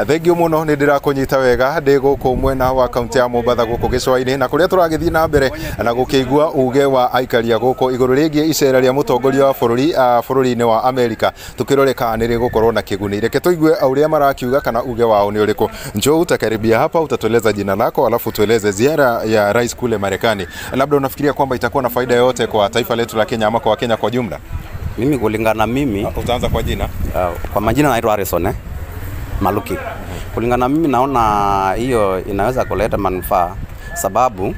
Thengio muno ni ndirakunyita wega ndi guku mwena wa kaunti ya Mombatha guku gicwa-ini na kuria turagithii na mbere na gukigua uge wa aikaria guku iguru rigie icera ria mutongoria wa bururi-ini wa Amerika tukiroreka ni rigukorwo na kiguni. Reke tuigue uria marakiuga kana uge wao ni uriku. Njoo utakaribia hapa, utatueleza jina lako alafu tueleze ziara ya rais kule Marekani. Labda unafikiria kwamba itakuwa na faida yoyote kwa taifa letu la Kenya ama kwa Wakenya kwa jumla? Mimi kulingana mimi, utaanza kwa jina? Kwa majina naitwa Harrison Maluki. Kulingana mimi naona hiyo inaweza kuleta manufaa, sababu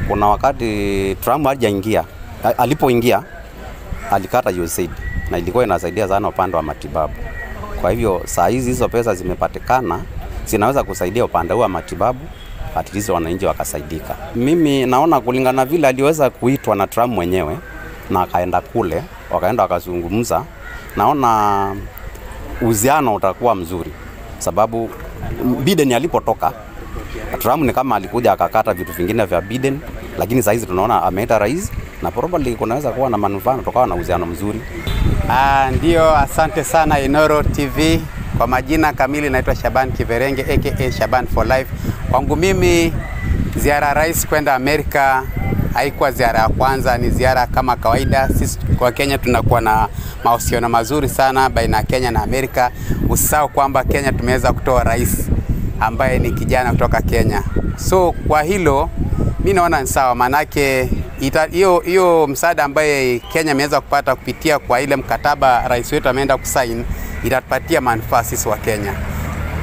kuna wakati Trump alipoingia alikata USAID na ilikuwa inasaidia sana upande wa matibabu. Kwa hivyo saa hizi hizo pesa zimepatikana, zinaweza kusaidia upande wa matibabu, at least wananchi wakasaidika. Mimi naona kulingana vile aliweza kuitwa na Trump mwenyewe na akaenda kule, wakaenda wakazungumza, naona uhusiano utakuwa mzuri, sababu Biden alipotoka Trump ni kama alikuja akakata vitu vingine vya Biden, lakini sasa hizi tunaona ameita rais na probably kunaweza kuwa na manufaa kutokana na uhusiano mzuri. Ndio, asante sana Inoro TV. Kwa majina kamili naitwa Shaban Kiverenge aka Shaban for Life. Kwangu mimi ziara rais kwenda Amerika haikuwa ziara ya kwanza, ni ziara kama kawaida. Sisi kwa Kenya tunakuwa na mahusiano mazuri sana baina ya Kenya na Amerika. Usisahau kwamba Kenya tumeweza kutoa rais ambaye ni kijana kutoka Kenya. So kwa hilo mimi naona ni sawa, manake hiyo msaada ambaye Kenya imeweza kupata kupitia kwa ile mkataba rais wetu ameenda kusaini itatupatia manufaa sisi wa Kenya.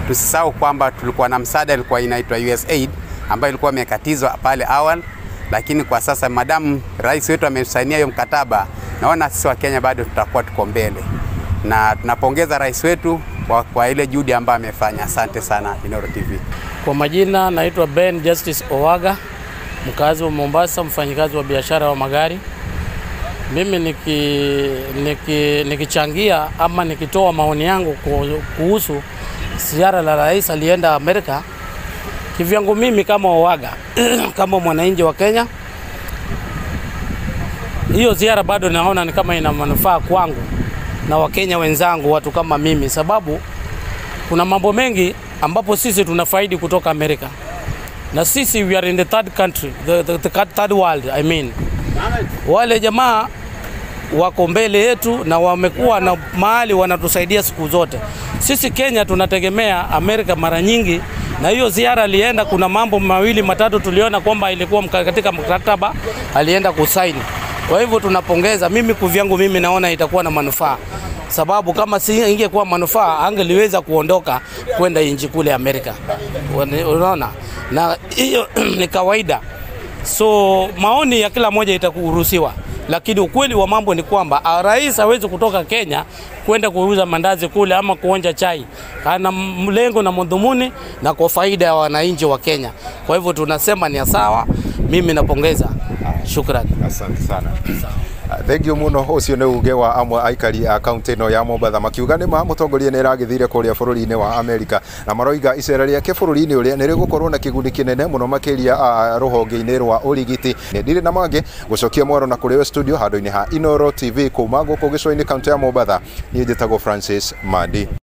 Tusisahau kwamba tulikuwa na msaada ilikuwa inaitwa USAID ambayo ilikuwa imekatizwa pale awali, lakini kwa sasa madamu rais wetu amesainia hiyo mkataba, naona sisi wa Kenya bado tutakuwa tuko mbele. Na tunapongeza rais wetu kwa ile juhudi ambayo amefanya. Asante sana Inoro TV. Kwa majina naitwa Ben Justice Owaga, mkazi wa Mombasa, mfanyikazi wa biashara wa magari. Mimi nikichangia ama nikitoa maoni yangu kuhusu ziara la rais alienda Amerika. Kivyangu mimi kama Owaga kama mwananchi wa Kenya, hiyo ziara bado naona ni kama ina manufaa kwangu na Wakenya wenzangu, watu kama mimi, sababu kuna mambo mengi ambapo sisi tunafaidi kutoka Amerika. Na sisi we are in the third country, the third world, I mean. Wale jamaa wako mbele yetu na wamekuwa na mahali wanatusaidia siku zote. Sisi Kenya tunategemea Amerika mara nyingi, na hiyo ziara alienda, kuna mambo mawili matatu tuliona kwamba ilikuwa katika mkataba alienda kusaini. Kwa hivyo tunapongeza. Mimi kuvyangu mimi naona itakuwa na manufaa, sababu kama si ingekuwa manufaa angeliweza kuondoka kwenda nchi kule Amerika. Unaona? Na hiyo ni kawaida. So maoni ya kila mmoja itakuruhusiwa, lakini ukweli wa mambo ni kwamba rais hawezi kutoka Kenya kwenda kuuza mandazi kule ama kuonja chai. Ana mlengo na madhumuni na kwa faida ya wananchi wa Kenya. Kwa hivyo tunasema ni sawa. Mimi napongeza. Shukrani. Asante sana. Thengio muno ucio ni uge wa amwe aikari a kaunti no ya Mombatha makiuga ni mutongoria ni ragithire kuria bururi-ini wa Amerika na maroiga icera riake bururi-ini uria ni rigukorwo na kiguni kinene muno makiria ruhonge-ini rwa urigiti. Ni ndire na mange gucokia mwaro na kuriwe studio handu-ini ha Inoro TV kuma guku gicwa-ini kaunti ya Mombatha. Ni njitagwo Francis Mandi.